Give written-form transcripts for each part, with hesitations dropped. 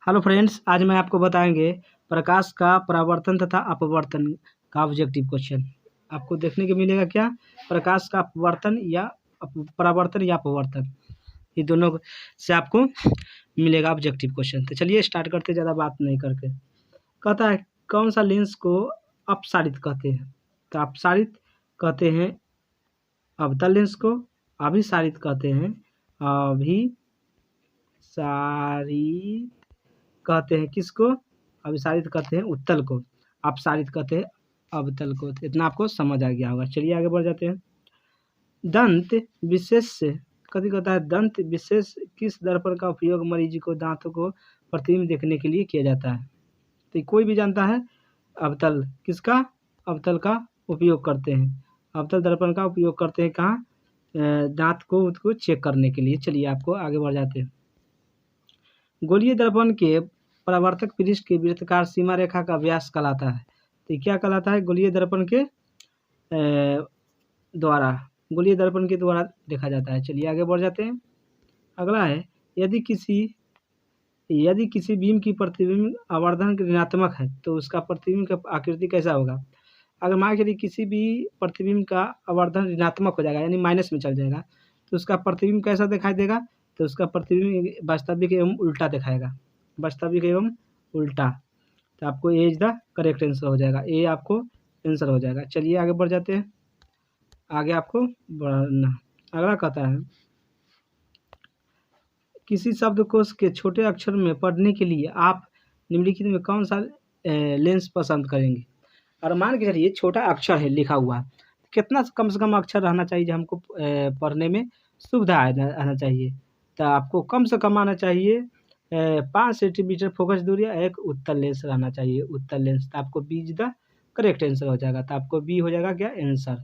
Hello friends, आज मैं आपको बताएंगे प्रकाश का परावर्तन तथा अपवर्तन का ऑब्जेक्टिव क्वेश्चन। आपको देखने को मिलेगा क्या? प्रकाश का अपवर्तन या परावर्तन या अपवर्तन, ये दोनों से आपको मिलेगा ऑब्जेक्टिव क्वेश्चन। तो चलिए स्टार्ट करते, ज़्यादा बात नहीं करके। कहता है कौन सा लेंस को अपसारित कहते हैं? तो अपसारित कहते हैं अवतल लेंस को, अभिसारित कहते हैं अभिसारित कहते हैं किसको? अभिसारित कहते हैं उत्तल को, अपसारित कहते हैं अवतल को। तो इतना आपको समझ आ गया होगा। चलिए आगे बढ़ जाते हैं। दंत विशेष से कभी कहता है दंत विशेष किस दर्पण का उपयोग मरीज को दांतों को प्रतिबिंब देखने के लिए किया जाता है? तो कोई भी जानता है अवतल, किसका? अवतल का उपयोग करते हैं। अवतल दर्पण का उपयोग करते हैं कहाँ? दांत को उसको चेक करने के लिए। चलिए आपको आगे बढ़ जाते हैं। गोलीय दर्पण के परावर्तक पृष्ठ के वृत्ताकार सीमा रेखा का व्यास कहलाता है। तो क्या कहलाता है? गोलीय दर्पण के द्वारा, गोलीय दर्पण के द्वारा देखा जाता है। चलिए आगे बढ़ जाते हैं। अगला है यदि किसी बीम की प्रतिबिंब आवर्धन ऋणात्मक है तो उसका प्रतिबिंब का आकृति कैसा होगा? अगर मान के किसी भी प्रतिबिंब का आवर्धन ऋणात्मक हो जाएगा, यानी माइनस में चल जाएगा, तो उसका प्रतिबिंब कैसा दिखाई देगा? तो उसका प्रतिबिंब वास्तविक एवं उल्टा दिखाएगा, वास्तविक एवं उल्टा। तो आपको ए इज द करेक्ट आंसर हो जाएगा, ए आपको आंसर हो जाएगा। चलिए आगे बढ़ जाते हैं, आगे आपको बढ़ना। अगला कहता है किसी शब्दकोश के छोटे अक्षर में पढ़ने के लिए आप निम्नलिखित में कौन सा लेंस पसंद करेंगे? और मान के चलिए छोटा अक्षर है लिखा हुआ, कितना कम से कम अक्षर रहना चाहिए जो हमको पढ़ने में सुविधा आना चाहिए? तो आपको कम से कम आना चाहिए 5 सेंटीमीटर फोकस दूरी, एक उत्तल लेंस रहना चाहिए, उत्तल लेंस। तो आपको B is the correct answer हो जाएगा। तो आपको बी हो जाएगा क्या आंसर।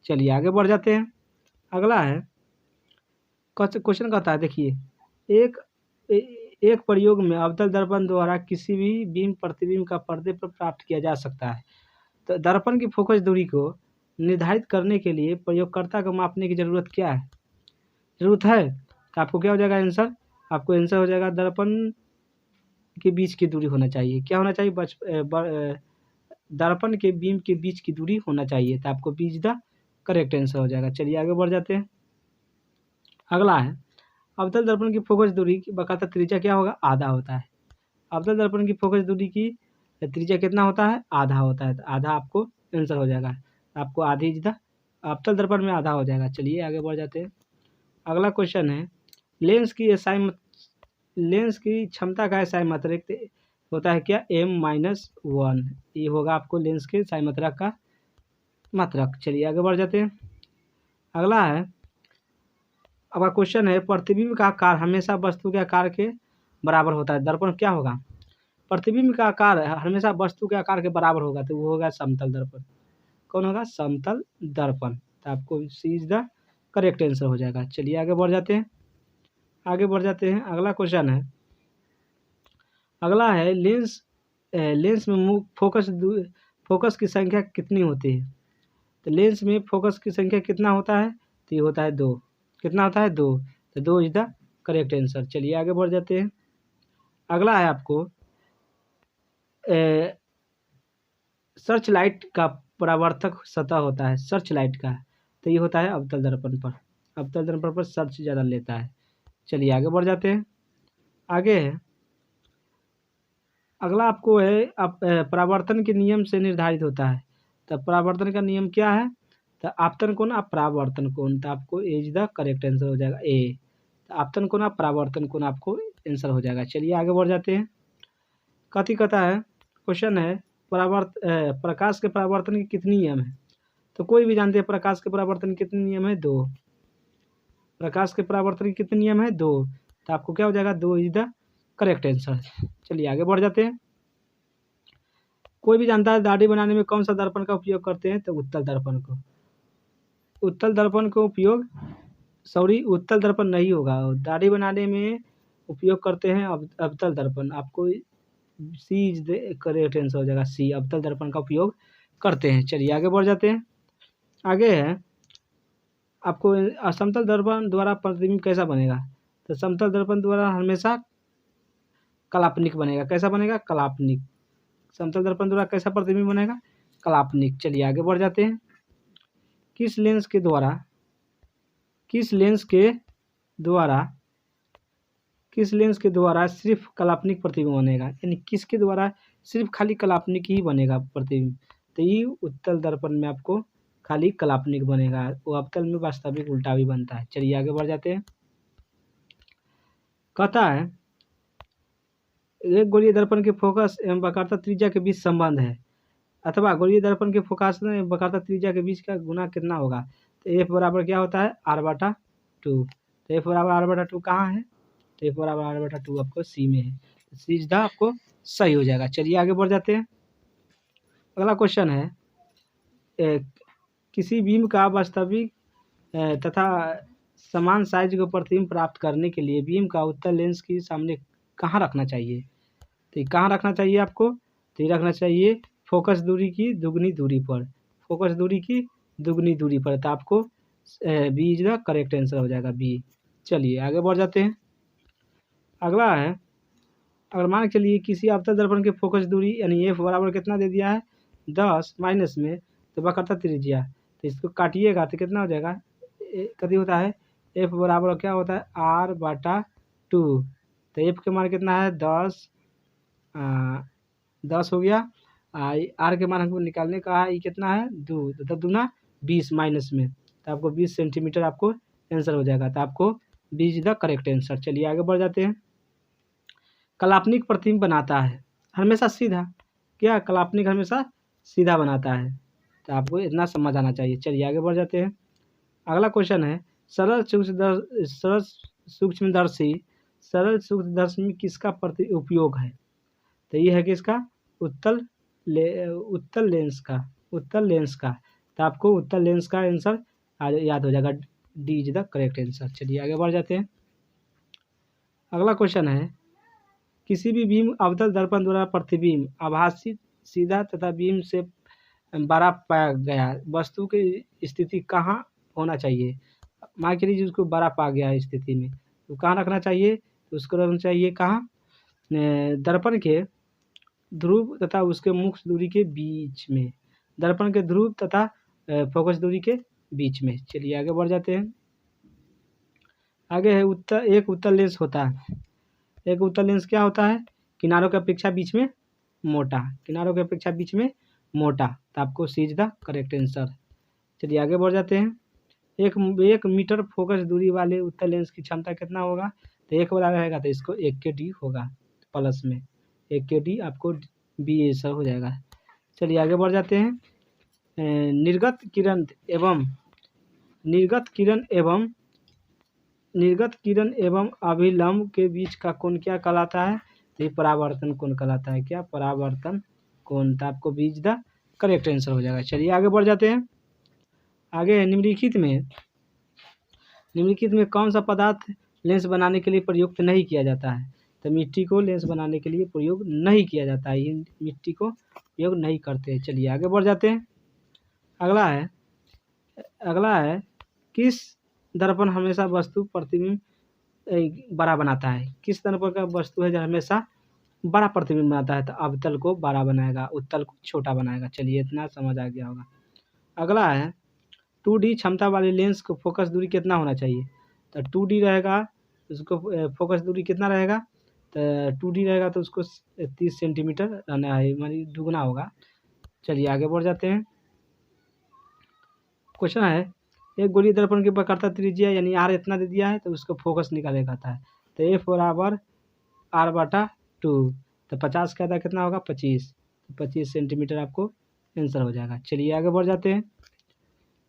चलिए आगे बढ़ जाते हैं। अगला है क्वेश्चन कहता है देखिए एक प्रयोग में अवतल दर्पण द्वारा किसी भी बीम प्रतिबिंब का पर्दे पर प्राप्त किया जा सकता है। तो दर्पण की फोकस दूरी को निर्धारित करने के लिए प्रयोगकर्ता को मापने की जरूरत क्या है? जरूरत है। तो आपको क्या हो जाएगा आंसर? आपको आंसर हो जाएगा दर्पण के बीच की दूरी होना चाहिए। क्या होना चाहिए? दर्पण के बीम के बीच की दूरी होना चाहिए। तो आपको B is the correct answer हो जाएगा। चलिए आगे बढ़ जाते हैं। अगला है अवतल दर्पण की फोकस दूरी की बकाता त्रिज्या क्या होगा? आधा होता है। अवतल दर्पण की फोकस दूरी की त्रिज्या कितना होता है? आधा होता है। तो आधा आपको आंसर हो जाएगा। आपको आधी इज द अवतल दर्पण में आधा हो जाएगा। चलिए आगे बढ़ जाते हैं। अगला क्वेश्चन है लेंस की क्षमता का SI मात्रक होता है क्या? M-1। ये होगा आपको लेंस के SI मात्रक का मात्रक। चलिए आगे बढ़ जाते हैं। अगला है अब क्वेश्चन है प्रतिबिंब का आकार हमेशा वस्तु के आकार के बराबर होता है। दर्पण क्या होगा? प्रतिबिंब का आकार हमेशा वस्तु के आकार के बराबर होगा, तो वो होगा समतल दर्पण। कौन होगा? समतल दर्पण। तो आपको सी इज द करेक्ट आंसर हो जाएगा। चलिए आगे बढ़ जाते हैं। अगला क्वेश्चन है, अगला है लेंस में फोकस की संख्या कितनी होती है? तो लेंस में फोकस की संख्या कितना होता है? तो ये होता है 2। कितना होता है? 2। तो 2 इज द करेक्ट आंसर। चलिए आगे बढ़ जाते हैं। अगला है आपको सर्च लाइट का परावर्तक सतह होता है, सर्च लाइट का, तो ये होता है अवतल दर्पण पर। अवतल दर्पण पर सर्च ज़्यादा लेता है। चलिए आगे बढ़ जाते हैं। आगे है अगला आपको है परावर्तन के नियम से निर्धारित होता है। तो परावर्तन का नियम क्या है? तो आपतन कोण अपरावर्तन कोण। तो आपको ए इज द करेक्ट आंसर हो जाएगा, ए। तो आपतन कोण अपरावर्तन कोण आपको आंसर हो जाएगा। चलिए आगे बढ़ जाते हैं। कथी कहता है क्वेश्चन है प्रकाश के परावर्तन के कितने नियम है? तो कोई भी जानते हैं प्रकाश के परावर्तन के कितने नियम है? 2। प्रकाश के परावर्तन के कितने नियम है? 2। तो आपको क्या हो जाएगा? 2 इज द करेक्ट आंसर। चलिए आगे बढ़ जाते हैं। कोई भी जानता है दाढ़ी बनाने में कौन सा दर्पण का उपयोग करते हैं? तो उत्तल दर्पण को। उत्तल दर्पण का उपयोग उत्तल दर्पण नहीं होगा, दाढ़ी बनाने में उपयोग करते हैं अवतल दर्पण। आपको सी इज द करेक्ट आंसर हो जाएगा, सी। अवतल दर्पण का उपयोग करते हैं। चलिए आगे बढ़ जाते हैं। आगे है आपको समतल दर्पण द्वारा प्रतिबिंब कैसा बनेगा? तो समतल दर्पण द्वारा हमेशा काल्पनिक बनेगा। कैसा बनेगा? काल्पनिक। समतल दर्पण द्वारा कैसा प्रतिबिंब बनेगा? काल्पनिक। चलिए आगे बढ़ जाते हैं। किस लेंस के द्वारा सिर्फ काल्पनिक प्रतिबिंब बनेगा? यानी किसके द्वारा सिर्फ खाली काल्पनिक ही बनेगा प्रतिबिंब? तो ये उत्तल दर्पण में आपको खाली काल्पनिक बनेगा, वो अवतल में वास्तविक उल्टा भी बनता है। चलिए आगे बढ़ जाते हैं। कहता है एक गोलीय दर्पण के फोकस एवं वक्रता त्रिज्या के बीच संबंध है, अथवा गोलीय दर्पण के फोकस एवं वक्रता त्रिज्या के बीच का गुना कितना होगा? तो एफ बराबर क्या होता है? r/2। तो एफ बराबर r/2 कहाँ है? तो एफ बराबर r/2 आपको सी में है। तो सीधा आपको सही हो जाएगा। चलिए आगे बढ़ जाते हैं। अगला क्वेश्चन है किसी बीम का वास्तविक तथा समान साइज का प्रतिबिंब प्राप्त करने के लिए बीम का उत्तल लेंस के सामने कहाँ रखना चाहिए? तो ये कहाँ रखना चाहिए आपको? तो ये रखना चाहिए फोकस दूरी की दुगनी दूरी पर। फोकस दूरी की दुगनी दूरी पर। तो आपको B is the correct answer हो जाएगा, बी। चलिए आगे बढ़ जाते हैं। अगला है, अगर मान के चलिए किसी अवतल दर्पण के फोकस दूरी यानी एफ बराबर कितना दे दिया है? 10 माइनस में तो वक्रता त्रिज्या, तो इसको काटिएगा तो कितना हो जाएगा? कभी होता है एफ बराबर क्या होता है? r/2। तो एफ के मान कितना है? 10 हो गया। आर के मान हमको निकालने का है, ये कितना है? 2। तो 10 दूना 20 माइनस में, तो आपको 20 सेंटीमीटर आपको आंसर हो जाएगा। तो आपको B is the correct answer. चलिए आगे बढ़ जाते हैं। काल्पनिक प्रतिबिंब बनाता है हमेशा सीधा। क्या? काल्पनिक हमेशा सीधा बनाता है। तो आपको इतना समझ आना चाहिए। चलिए आगे बढ़ जाते हैं। अगला क्वेश्चन है सरल सूक्ष्मदर्शी में किसका प्रति उपयोग है? तो ये है कि इसका उत्तल लेंस का। तो आपको उत्तल लेंस का आंसर याद हो जाएगा, D is the correct answer. चलिए आगे बढ़ जाते हैं। अगला क्वेश्चन है किसी भी बीम अवतल दर्पण द्वारा प्रतिबिंब आभासी सीधा तथा बीम से बड़ा पाया गया वस्तु की स्थिति कहाँ होना चाहिए? मान के लीजिए उसको बड़ा पा गया स्थिति में, तो कहाँ रखना चाहिए? तो उसको रखना चाहिए कहाँ? दर्पण के ध्रुव तथा उसके मुख्य दूरी के बीच में। दर्पण के ध्रुव तथा फोकस दूरी के बीच में। चलिए आगे बढ़ जाते हैं। आगे है एक उत्तल लेंस होता है। एक उत्तल लेंस क्या होता है? किनारों की अपेक्षा बीच में मोटा। तो आपको सी इज द करेक्ट आंसर। चलिए आगे बढ़ जाते हैं। एक मीटर फोकस दूरी वाले उत्तल लेंस की क्षमता कितना होगा? तो 1 वाला रहेगा तो इसको 1 kd होगा, प्लस में 1 kd आपको बी आंसर हो जाएगा। चलिए आगे बढ़ जाते हैं। निर्गत किरण एवं अभिलंब के बीच का कोण क्या कहलाता है? तो ये परावर्तन कोण कहलाता है। क्या? परावर्तन कोण। तो आपको B is the correct answer हो जाएगा। चलिए आगे बढ़ जाते हैं। आगे है निम्नलिखित में कौन सा पदार्थ लेंस बनाने के लिए प्रयुक्त नहीं किया जाता है? तो मिट्टी को लेंस बनाने के लिए प्रयोग नहीं किया जाता है, मिट्टी को प्रयोग नहीं करते। चलिए आगे बढ़ जाते हैं। अगला है किस दर्पण हमेशा वस्तु प्रतिबिंब बड़ा बनाता है? किस दर्पण का वस्तु है जो हमेशा बड़ा प्रतिबिंब बनाता है? तो अवतल को बड़ा बनाएगा, उत्तल को छोटा बनाएगा। चलिए इतना समझ आ गया होगा। अगला है 2D क्षमता वाले लेंस को फोकस दूरी कितना होना चाहिए? तो 2D रहेगा, उसको फोकस दूरी कितना रहेगा? तो 2D रहेगा तो उसको 30 सेंटीमीटर रहना है, मानी दुगना होगा। चलिए आगे बढ़ जाते हैं। क्वेश्चन है एक गोलीय दर्पण की वक्रता त्रिज्या यानी r इतना दे दिया है, तो उसको फोकस निकाले कहता है। तो एफ बराबर r/2। तो 50 का आधा कितना होगा? 25। तो 25 सेंटीमीटर आपको आंसर हो जाएगा। चलिए आगे बढ़ जाते हैं।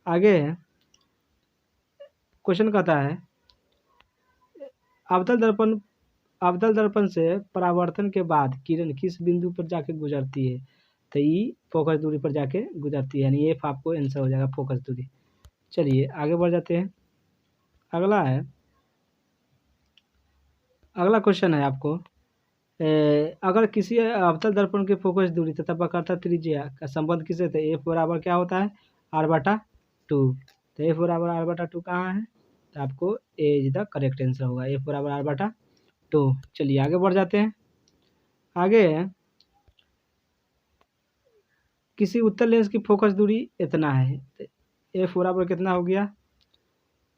आगे क्वेश्चन कहता है अवतल दर्पण से परावर्तन के बाद किरण किस बिंदु पर जाके गुजरती है? तो ई फोकस दूरी पर जाके गुजरती है, यानी एफ आपको आंसर हो जाएगा, फोकस दूरी। चलिए आगे बढ़ जाते हैं। अगला क्वेश्चन है आपको अगर किसी अवतल दर्पण के फोकस दूरी तथा वक्रता त्रिज्या का संबंध किससे थे? एफ बराबर क्या होता है? r/2। तो एफ बराबर r/2 कहाँ है? तो आपको ए इज द करेक्ट आंसर होगा, एफ बराबर r/2। चलिए आगे बढ़ जाते हैं। आगे है, किसी उत्तल लेंस की फोकस दूरी इतना है, एफ बराबर कितना हो गया,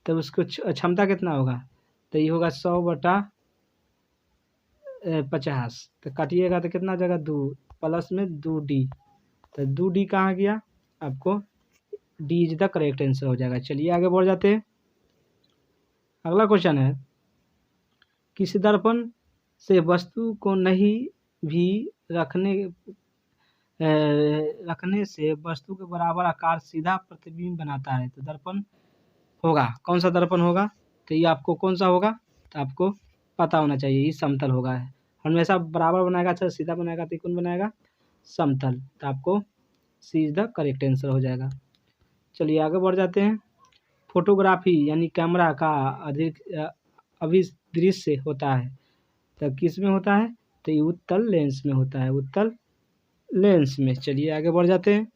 तो उसको क्षमता कितना होगा, तो ये होगा 100/50, तो काटिएगा तो कितना हो जाएगा 2 प्लस में 2D, तो 2D कहाँ गया आपको, D is the correct answer हो जाएगा। चलिए आगे बढ़ जाते हैं। अगला क्वेश्चन है, किसी दर्पण से वस्तु को नहीं भी रखने से वस्तु के बराबर आकार सीधा प्रतिबिंब बनाता है, तो दर्पण होगा कौन सा दर्पण होगा, तो ये आपको कौन सा होगा, तो आपको पता होना चाहिए, ये समतल होगा, हमेशा बराबर बनाएगा, अच्छा सीधा बनाएगा तो कौन बनाएगा, समतल, तो आपको सी इज द करेक्ट आंसर हो जाएगा। चलिए आगे बढ़ जाते हैं। फोटोग्राफी यानी कैमरा का अधिक अभिदृश्य होता है, तो किस में होता है, तो ये उत्तल लेंस में होता है, उत्तल लेंस में। चलिए आगे बढ़ जाते हैं।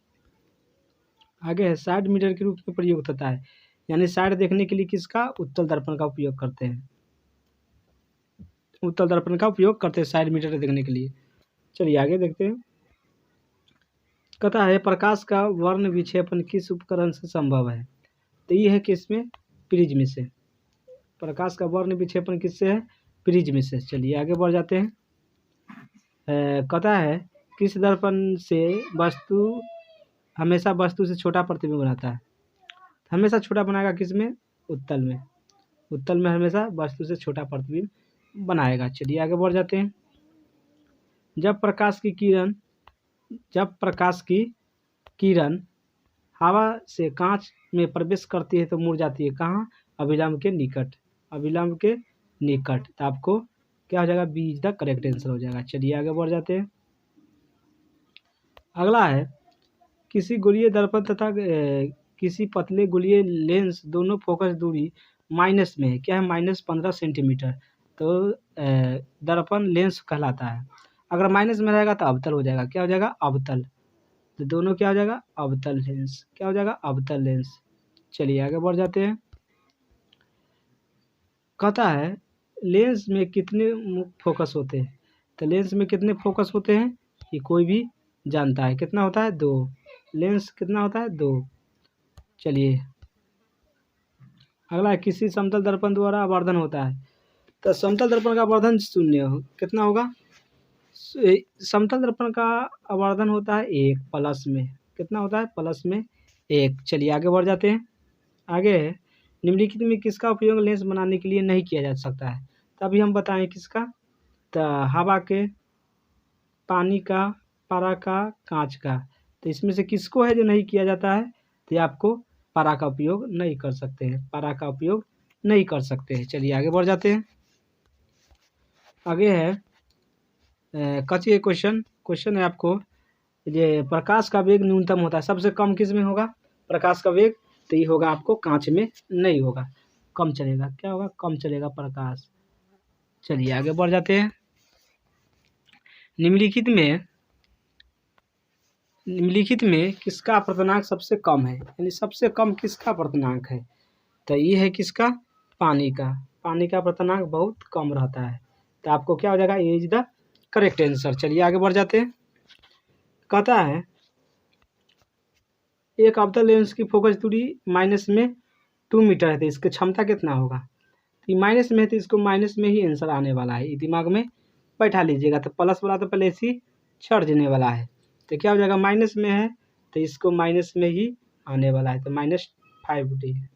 आगे है, साइड मिरर के रूप में प्रयोग होता है, यानी साइड देखने के लिए किसका, उत्तल दर्पण का उपयोग करते हैं, उत्तल दर्पण का उपयोग करते हैं साइड मिरर देखने के लिए। चलिए आगे देखते हैं। कहता है, प्रकाश का वर्ण विक्षेपण किस उपकरण से संभव है, तो ये है किसमें, प्रिज्म से। प्रकाश का वर्ण विक्षेपण किससे है, प्रिज्म से। चलिए आगे बढ़ जाते हैं। कहता है, किस दर्पण से वस्तु हमेशा वस्तु से छोटा प्रतिबिंब बनाता है, हमेशा छोटा बनाएगा किसमें, उत्तल में, उत्तल में हमेशा वस्तु से छोटा प्रतिबिंब बनाएगा। चलिए आगे बढ़ जाते हैं। जब प्रकाश की किरण हवा से कांच में प्रवेश करती है तो मुड़ जाती है कहाँ, अभिलंब के निकट, अभिलंब के निकट, तो आपको क्या हो जाएगा, B is the correct answer हो जाएगा। चलिए आगे बढ़ जाते हैं। अगला है, किसी गोलीय दर्पण तथा किसी पतले गोलीय लेंस दोनों फोकस दूरी माइनस में है, क्या है, -15 सेंटीमीटर, तो दर्पण लेंस कहलाता है। अगर माइनस में रहेगा तो अवतल हो जाएगा, क्या हो जाएगा, अवतल, तो दोनों क्या हो जाएगा, अवतल लेंस, क्या हो जाएगा, अवतल लेंस। चलिए आगे बढ़ जाते हैं। कहता है, लेंस में कितने मुख्य फोकस होते हैं, तो लेंस में कितने फोकस होते हैं, ये कोई भी जानता है, कितना होता है, 2, लेंस कितना होता है, 2। चलिए अगला है, किसी समतल दर्पण द्वारा आवर्धन होता है, तो समतल दर्पण का आवर्धन 0 कितना होगा, समतल दर्पण का आवर्धन होता है 1 प्लस में, कितना होता है, प्लस में 1। चलिए आगे बढ़ जाते हैं। आगे है, निम्नलिखित में किसका उपयोग लेंस बनाने के लिए नहीं किया जा सकता है, तभी हम बताएं किसका, तो हवा के, पानी का, पारा का, कांच का, तो इसमें से किसको है जो नहीं किया जाता है, तो आपको पारा का उपयोग नहीं कर सकते हैं, पारा का उपयोग नहीं कर सकते हैं। चलिए आगे बढ़ जाते हैं। आगे है, कच्चे क्वेश्चन है आपको, ये प्रकाश का वेग न्यूनतम होता है, सबसे कम किस में होगा, प्रकाश का वेग, तो ये होगा आपको कांच में नहीं होगा, कम चलेगा, क्या होगा, कम चलेगा प्रकाश। चलिए आगे बढ़ जाते हैं। निम्नलिखित में किसका अपर्तनांक सबसे कम है, यानी सबसे कम किसका अपर्तनांक है, तो ये है किसका, पानी का, पानी का अपर्तनांक बहुत कम रहता है, तो आपको क्या हो जाएगा, ये इज द करेक्ट आंसर। चलिए आगे बढ़ जाते हैं। कहता है, एक अवतल लेंस की फोकस दूरी माइनस में 2 मीटर है, तो इसकी क्षमता कितना होगा, तो माइनस में है तो इसको माइनस में ही आंसर आने वाला है, ये दिमाग में बैठा लीजिएगा, तो प्लस वाला तो पहले इसी छट देने वाला है, तो क्या हो जाएगा, माइनस में है तो इसको माइनस में ही आने वाला है, तो -5D है,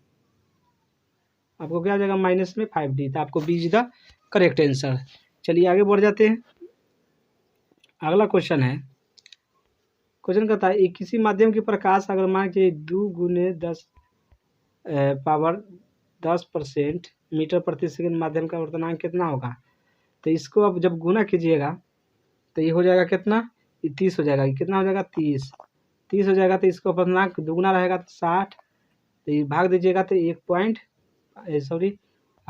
आपको क्या हो जाएगा, माइनस में 5D, तो आपको B is the correct answer. चलिए आगे बढ़ जाते हैं। अगला क्वेश्चन है, क्वेश्चन कहता है, किसी माध्यम की प्रकाश अगर मान के 2 × 10 मीटर प्रति सेकंड माध्यम का वर्तनांक कितना होगा, तो इसको अब जब गुना कीजिएगा तो ये हो जाएगा कितना, ये 30 हो जाएगा, ये कितना हो जाएगा, 30 हो जाएगा, तो इसको वर्तनांक दुगुना रहेगा तो 60, तो ये भाग दीजिएगा तो 1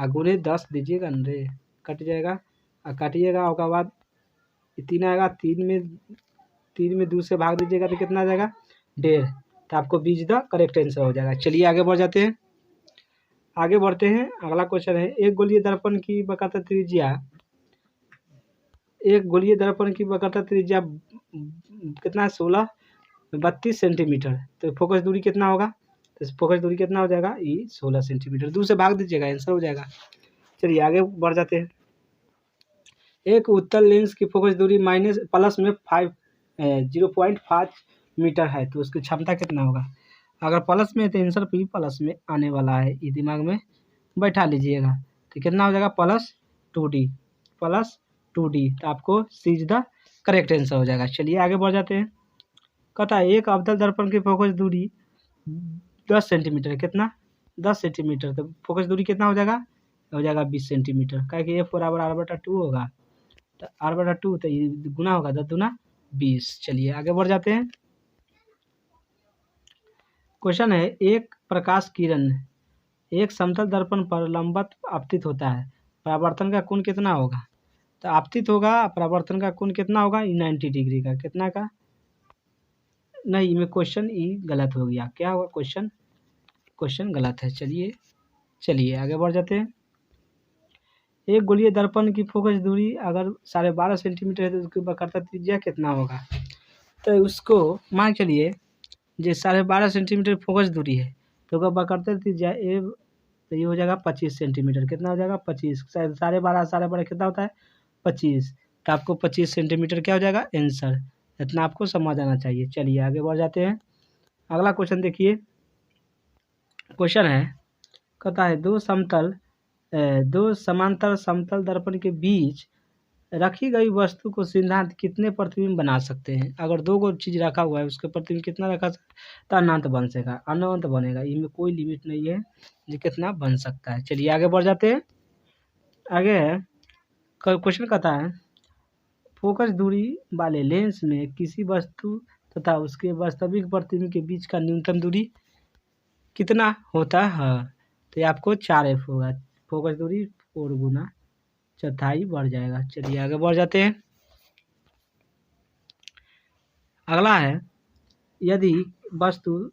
गुने 10 दीजिएगा न, कट जाएगा, और काटिएगा, उसके बाद 3 आएगा, 3 में 2 से भाग दीजिएगा तो कितना आ जाएगा, 1.5, तो आपको B is the correct answer हो जाएगा। चलिए आगे बढ़ जाते हैं। आगे बढ़ते हैं। अगला क्वेश्चन है, एक गोलीय दर्पण की बकाता त्रिज्या एक गोलीय दर्पण की वक्रता त्रिज्या कितना है 32 सेंटीमीटर। तो फोकस दूरी कितना होगा, तो फोकस दूरी कितना हो जाएगा ये 16 सेंटीमीटर। दूर से भाग दीजिएगा, आंसर हो जाएगा। चलिए आगे बढ़ जाते हैं। एक उत्तल लेंस की फोकस दूरी प्लस में 0.5 मीटर है, तो उसकी क्षमता कितना होगा। अगर प्लस में है तो आंसर भी प्लस में आने वाला है, ये दिमाग में बैठा लीजिएगा। तो कितना हो जाएगा +2D तो आपको सी इज द करेक्ट आंसर हो जाएगा। चलिए आगे बढ़ जाते हैं। कहता है एक अवतल दर्पण की फोकस दूरी 10 सेंटीमीटर, कितना 10 सेंटीमीटर, तो फोकस दूरी कितना हो जाएगा 20 सेंटीमीटर। क्या कि F बराबर R/2 होगा, तो R/2 तो ये गुना होगा 10 दूना 20। चलिए आगे बढ़ जाते हैं। क्वेश्चन है एक प्रकाश किरण एक समतल दर्पण पर लंबवत आपतित होता है, परावर्तन का कोण कितना होगा। तो आपतित होगा, परावर्तन का कोण कितना होगा 90 डिग्री का। कितना का, नहीं में क्वेश्चन ई गलत हो गया। क्या होगा क्वेश्चन गलत है। चलिए आगे बढ़ जाते हैं। एक गोलीय दर्पण की फोकस दूरी अगर 12.5 सेंटीमीटर है तो उसकी वक्रता त्रिज्या कितना होगा। तो उसको मान चलिए जो 12.5 सेंटीमीटर फोकस दूरी है तो उसका वक्रता त्रिज्या तो ये हो जाएगा 25 सेंटीमीटर। कितना हो जाएगा 25, 12.5 कितना होता है 25, तो आपको 25 सेंटीमीटर क्या हो जाएगा आंसर। इतना आपको समझ आना चाहिए। चलिए आगे बढ़ जाते हैं। अगला क्वेश्चन देखिए। क्वेश्चन है कहता है दो समांतर समतल दर्पण के बीच रखी गई वस्तु को सिद्धांत कितने प्रतिबिंब बना सकते हैं। अगर दो को चीज रखा हुआ है उसके प्रतिबिंब कितना रखा तो अनंत बन सकेगा, अनंत बनेगा, इनमें कोई लिमिट नहीं है जो कितना बन सकता है। चलिए आगे बढ़ जाते हैं। आगे है क्वेश्चन कहता है फोकस दूरी वाले लेंस में किसी वस्तु तथा उसके वास्तविक प्रतिबिंब के बीच का न्यूनतम दूरी कितना होता है। तो ये आपको 4F होगा, फोकस दूरी 4 गुना चौथाई बढ़ जाएगा। चलिए आगे बढ़ जाते हैं। अगला है यदि वस्तु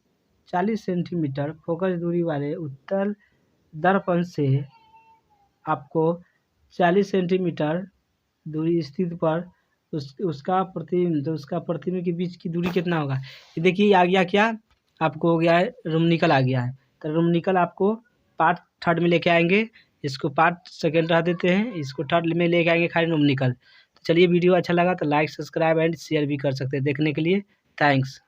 40 सेंटीमीटर फोकस दूरी वाले उत्तल दर्पण से आपको 40 सेंटीमीटर दूरी स्थित पर उसका प्रतिबिंब के बीच की दूरी कितना होगा। ये देखिए आ गया क्या, आपको हो गया है रोमनिकल आ गया है। तो रोमनिकल आपको पार्ट थर्ड में लेके आएंगे, इसको पार्ट सेकेंड रह देते हैं, इसको थर्ड में लेके आएंगे खाली रोमनिकल। तो चलिए वीडियो अच्छा लगा तो लाइक सब्सक्राइब एंड शेयर भी कर सकते हैं। देखने के लिए थैंक्स।